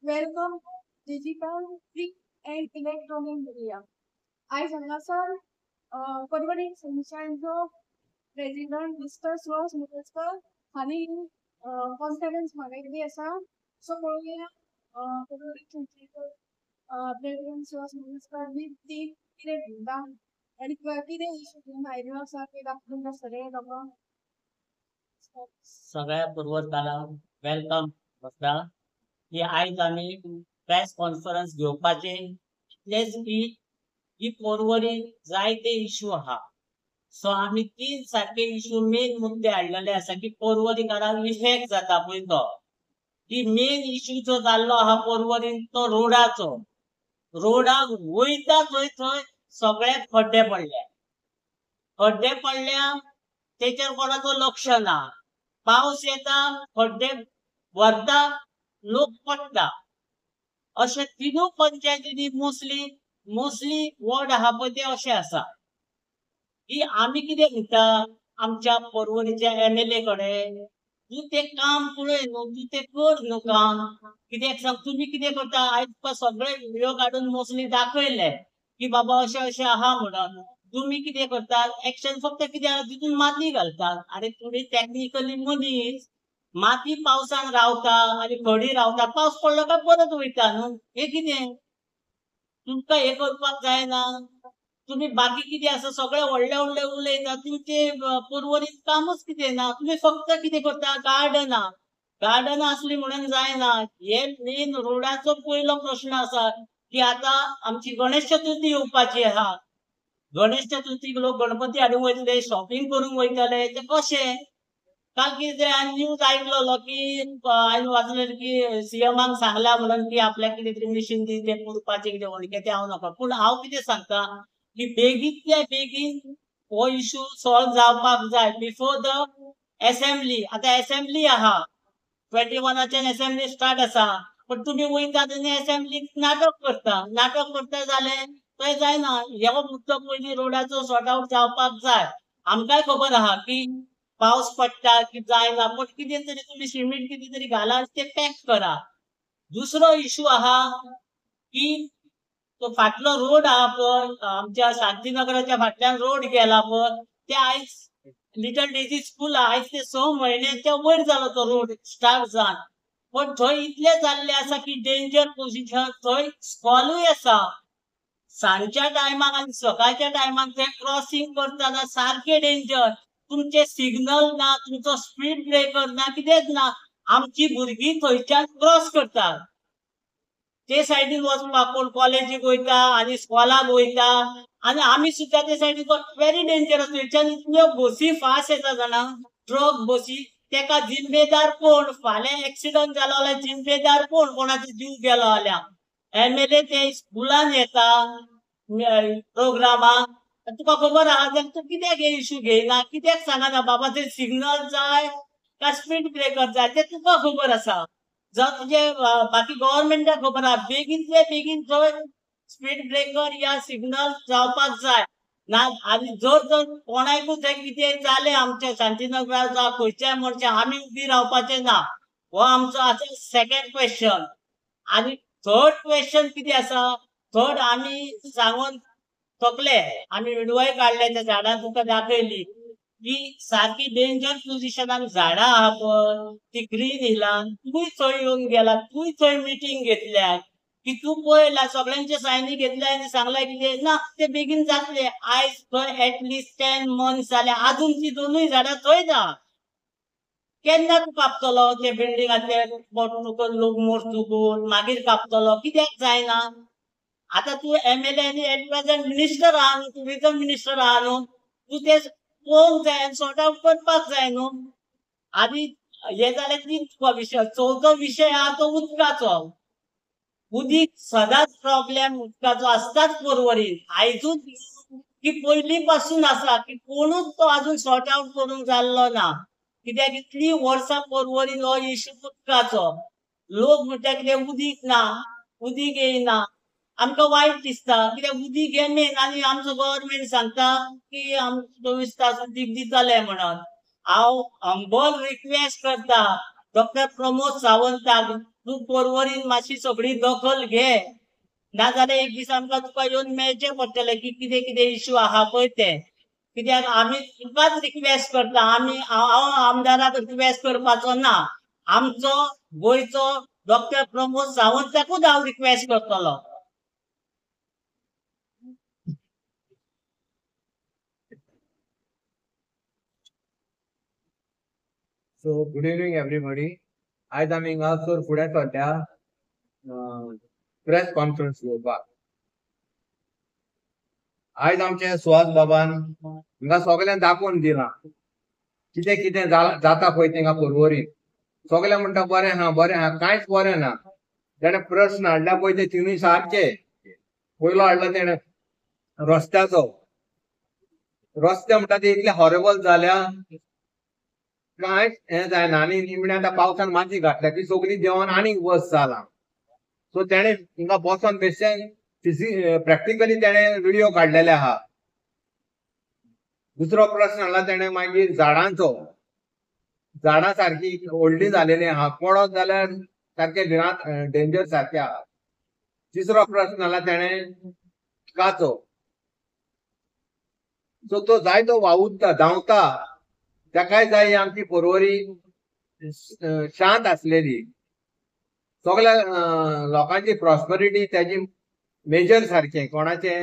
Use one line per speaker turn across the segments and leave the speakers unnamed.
Welcome Digital Freak and Electronic Media. I हांगासर Porvorim संस्थांचो president mister Suhas Mukhedkar हांणी conference मागयल्ली आसा. So पळोवया परवरी संस्थेचो प्रेसिडेंट सुहास मुखेडकर नी ती कितें म्हणटा आनी कितें इशू घेवन आयिल्लो आसा ते दाखोवन सगळे लोकांक
सगळ्या पूर्वतांक वेलकम करता की आयज आमी प्रेस कॉन्फरन्स घेवपाचे इतलेच की ही परवरी जायते इशू आहा. सो आमी तीन सारखे इशू मेन मुद्दे हाडलेले आसा की परवरीकारांक इफेक्ट जाता पळय तो. की मेन इशू जो जाल्लो आहा परवरीन तो रोडाचो. रोडाक वयता थंय सगळे खड्डे पडल्या. खड्डे पडल्या तेचेर कोणाचो लक्ष ना. पावस येता खड्डे भरता लोक पडटा. अशे तिनूय पंचायतींनी मोस्टली वॉर्ड आहा पळय ते अशे आसा की आमी कितें म्हणटा आमच्या परवरीच्या MLA कडेन तूं तें काम पळय न्हू, तूं तें कर न्हू काम. कित्याक सांग तुमी कितें करता आयज तुका सगळे व्हिडिओ काडून मोस्टली दाखयले की बाबा अशें अशें आहा म्हणून. तुम्ही कितें करतात एक्शन फक्त कितें आहा तितून माती घालतात. आरे तुमी टेक्निकली मनीस माती पावसान रावता आनी खडी रावता पावस पडलो काय परत वयता न्हू. हे कितें तुमकां हे करपाक जायना. तुम्ही बाकी कितें आसा सगळे व्हडले व्हडले उलयता तुमचे परवरीत कामच कितें ना. तुम्ही फक्त कितें करता गार्डनां असली म्हणून जायना. हे मेन रोडाचो पयलो प्रश्न आसा की आतां आमची गणेश चतुर्थी येवपाची आहा. गणेश चतुर्थीक लोक गणपती हाडूंक वयतले शॉपिंग करूंक वयतले ते कशें. काल कितें हांवें न्यूज आयकलो की हांवें वाचलें की CMाक सांगला म्हणून की आपल्याक कितें तरी मिशीन दी तें पुरपाचें कितें अणके तें हांव नाका. पूण हांव कितें सांगता की बेगींतल्या बेगीन हो इशू सॉल्व जावपाक जाय बिफोर द असेंब्ली. आतां असेंब्ली आहा 21च्यान असेंब्ली स्टार्ट आसा. पण तुम्ही वयतात आनी असेंब्लीक नाटक करता जाल्यार थंय जायना. हो मुद्दो पयलीं रोडाचो सॉर्ट आउट जावपाक जाय. आमकांय खबर आहा की पावस पडटा की जायना पण कितें तरी तुम्ही सिमेंट कितें तरी घाला आनी ते पॅक करा. दुसरो इशू आहा की तो फाटलो रोड आहा पळय आमच्या शांतीनगराच्या फाटल्यान रोड गेला पळय ते आयज लिटल डेजी स्कूल आयज ते 6 म्हयन्याच्या वयर जालो तो रोड स्टार्ट जावन. पण थंय इतले जाल्ले आसा की डेंजर पोझिशन थंय स्कॉलूय आसा. सांजच्या टायमाक आनी सकाळच्या टायमाक थंय क्रॉसिंग करतना सारखे डेंजर. तुमचे सिग्नल ना तुमचो स्पीड ब्रेकर ना कितेंच ना. आमची भुरगीं थंयच्यान क्रॉस करतात. ते सायडीन वचपाक कोण कॉलेजीक वयता आनी स्कॉलाक वयता आनी आमी सुद्दां ते सायडीन व्हेरी डेंजरस. थंयच्यान इतल्यो बसी फास्ट येता जाणा ट्रक बसी. तेका जिम्मेदार कोण. फाल्यां एक्सिडंट जालो जाल्यार जिम्मेदार कोण कोणाचो जीव गेलो जाल्यार. MLA ते स्कुलान येता प्रोग्रामाक. तुका खबर आहा जाल्यार तूं कित्याक हे इशू घेयना. कित्याक सांगना बाबा ते सिग्नल जाय काय स्पीड ब्रेकर जाय ते तुका खबर आसा. जावं तुजे बाकी गव्हर्नमेंटाक खबर आहा बेगींतले बेगीन थंय स्पीड ब्रेकर या सिग्नल जावपाक जाय ना. आनी जर कोणाकूय थंय कितें जालें आमच्या शांतीनगराक जावं खंयच्याय मनशाक आमी उबी रावपाचें ना. हो आमचो आसा सेकंड क्वेश्चन. आनी थर्ड क्वेश्चन कितें आसा थर्ड आमी सांगून थकले. आमी विडयोय काडले त्या झाडां तुका दाखयली की सारकी डेंजर पोझिशनाक झाडां आहा पळय ती ग्रीन हिलान. तूंय थंय येवन गेला तूंय थंय मिटींग घेतल्या की तूं पळयला सगळ्यांचे सायनी घेतल्या आनी सांगला कितें ना ते बेगीन जातले. आयज थंय एटलिस्ट 10 months जाले अजून ती दोनूय झाडां थंय ना. केन्ना तूं कापतलो ते बिल्डिंगाचे तुका लोक मरतकून मागीर कापतलो कित्याक जायना. आतां तूं MLA आनी एट प्रेझेंट मिनिस्टर आहा न्हू टुरिझम मिनिस्टर आहा न्हू. तूं ते पळोवंक जाय आनी सॉर्ट आउट करपाक जाय न्हू. आनी हे जाले तीन विशय. चवथो विशय आहा तो उदकाचो. उदीक सदांच प्रॉब्लेम उदकाचो आसताच परवरीन. आयजूच की पयलीं पासून आसा की कोणूच तो आजून सॉर्ट आउट करूंक जाल्लो ना. कित्याक इतलीं वर्सां परवरीन हो इशू उदकाचो. लोक म्हणटा कितें उदीक ना उदीक येयना. आमकां वायट दिसता कित्याक उदीक हें मेन आनी आमचो गव्हर्नमेंट सांगता की आम 24 तास उदीक दितले म्हणून. हांव हंबल रिक्वेस्ट करता डॉक्टर प्रमोद सावंताक तू परवरीन मातशी सगळी दखल घे, नाजाल्यार एक दीस आमकां तुका येवन मेळचें पडटलें की कितें कितें इश्यू आहा पळय ते. कित्याक आमी तुकाच रिक्वेस्ट करता, हांव आमदाराक रिक्वेस्ट करपाचो ना, आमचो गोंयचो डॉक्टर प्रमोद सावंताकूच हांव रिक्वेस्ट करतलो.
So good evening everybody. आज आमी हांगासर फुडें सद्या प्रेस कॉन्फरन्स घेवपाक. आज आमचे सुहास बाबान हिंगा सगळ्यांक दाखोवन दिला कितें कितें जाता पळय थिंगा पर्वरीन. सगळे म्हणटा बरें आहा कांयच बरें ना. तेणे प्रश्न हाडला पळय ते तिनूय सारके. पयलो हाडला तेणे रस्त्याचो. रस्ते म्हणटा ते इतले हॉरेबल जाल्या कांयच हें जायना आनी निमणे आतां पावसान माती घातल्या ती सगळी देंवन आनीक वर्स जाला. सो तेणे हिंगा बसोन बेश्टें प्रॅक्टिकली तेणे व्हिडिओ काडलेले आहा. दुसरो प्रश्न हाडला तेणे मागीर झाडांचो. झाडां सारकी व्हडली जालेली आहा, पडत जाल्यार सारके डेंजर सारके आहा. तिसरो प्रश्न हाडला तेणे उदकाचो. सो तो जायतो वावुरता धांवता, ताकाय जाय आमची पर्वरी शांत आसलेली. सगळ्या लोकांची प्रॉस्परिटी त्याची मेजर सारखे कोणाचे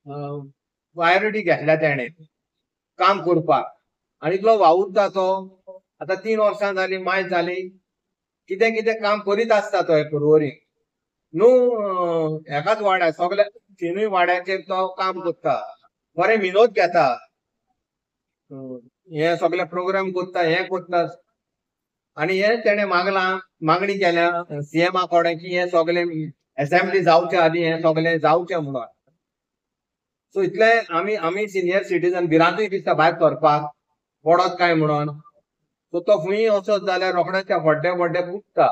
प्रायोरिटी घेतल्या तेणे काम करपाक. आनी इतलो वावुरता तो. आतां 3 वर्सां जाली मायज जाली कितें कितें काम करीत आसता तो हे पर्वरीक. न्हू एकाच वाड्यार सगळ्या 3 वाड्याचेर तो काम करता. बरें विनोद घेता. हे सगळे प्रोग्राम करता हे करता. आनी हे तेणे मागणी केल्या सीएमा कडेन की हे सगळे असेंब्ली जावचे आदी हे सगळे जावचे म्हणून. सो इतले आमी सिनियर सिटीजन भिरांतूय दिसता भायर सरपाक पडत काय म्हणून. सो तो खंयी वचत जाल्यार रोखडेच त्या व्हडले फुटता.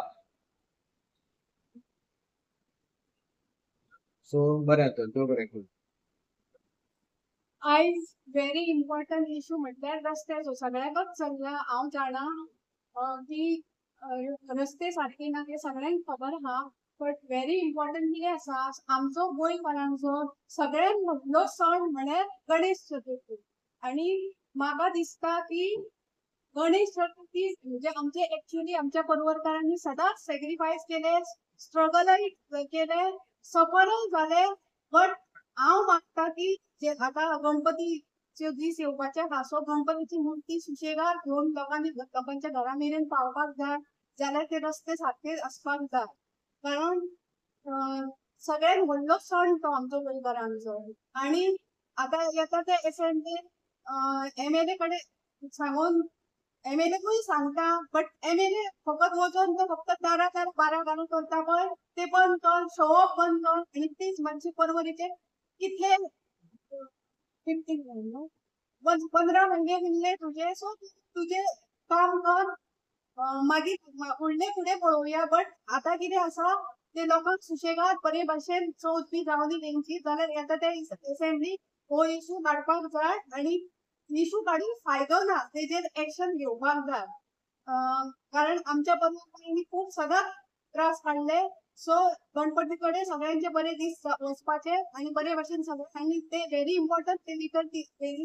सो बरें जाता देव बरें करूं.
आयज व्हेरी इम्पॉर्टंट इश्यू म्हटल्यार रस्त्याचो. सगळ्याकच सगळ्या हांव जाणा की रस्ते सारके ना ते सगळ्यांक खबर आहा. बट व्हेरी इम्पॉर्टंट कितें आसा, आमचो गोंयकारांचो सगळ्यांत व्हडलो सण म्हळ्यार गणेश चतुर्थी. आनी म्हाका दिसता की गणेश चतुर्थी म्हणजे आमचे एक्चुअली आमच्या पर्वरकारांनी सदांच सॅक्रिफायस केले, स्ट्रगलय केले, सफरय झाले. बट हांव मागता की जे आतां गणपतीचे दीस येवपाचे आहा, सो गणपतीची मुर्ती सुशेगाद घेवन लोकांच्या घरा मेरेन पावपाक जाय. जाल्यार ते रस्ते सारके आसपाक जाय. कारण सगळ्यात व्हडलो सण तो आमचो गोंयकारांचो. आनी आतां येता ते एसेंब्ली MLA कडेन सांगून MLAकूय सांगता. बट MLA फकत वचून तो फक्त दारा बारा घालून करता पळय ते बंद कर, शो ऑफ बंद कर. आनी तीच मातशी पर्वरीचे कितले 15 महिने उरले तुझे. सो तुझे काम कर, मागीर फुडले फुडें पळोवया. बट आतां कितें आसा ते लोकांक सुशेगाद बरे भाशेन चवथ बी जावनी तेंची जाल्यार येता ते एसेंब्ली हो इश्यू काडपाक जाय. आनी इश्यू काडून फायदो ना, तेजेर एक्शन घेवपाक जाय. कारण आमच्या पर्वकारांनी खूब सदांच त्रास काडले. सो गणपती कडेन सगळ्यांचे बरे दीस वचपाचे आनी बरे भाशेन सगळ्यांनी ते व्हेरी इम्पॉर्टंट ते लिटल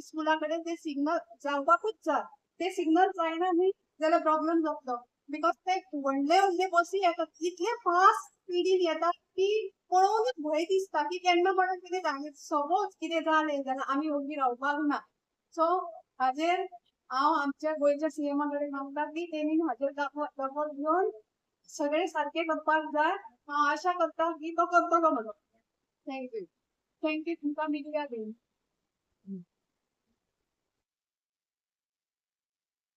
स्कुला कडेन ते सिग्नल जावपाकूच जाय. ते सिग्नल जायना न्ही जाल्यार प्रॉब्लेम जातलो. बिकॉज ते व्हडले बसी येतात इतले फास्ट स्पिडीन येतात की पळोवनूच भंय दिसता की केन्ना म्हणून कितें जालें. सपोज कितें जालें जाल्यार आमी ओगी रावपाक ना. सो हाजेर हांव आमच्या गोंयच्या सीएमा कडेन मागता की तेणी हाजेर दखल घेवन सगळे सारके करपाक जाय. हांव आशा करता की तो करतलो म्हणून. थँक्यू तुमकां मिडिया बीन.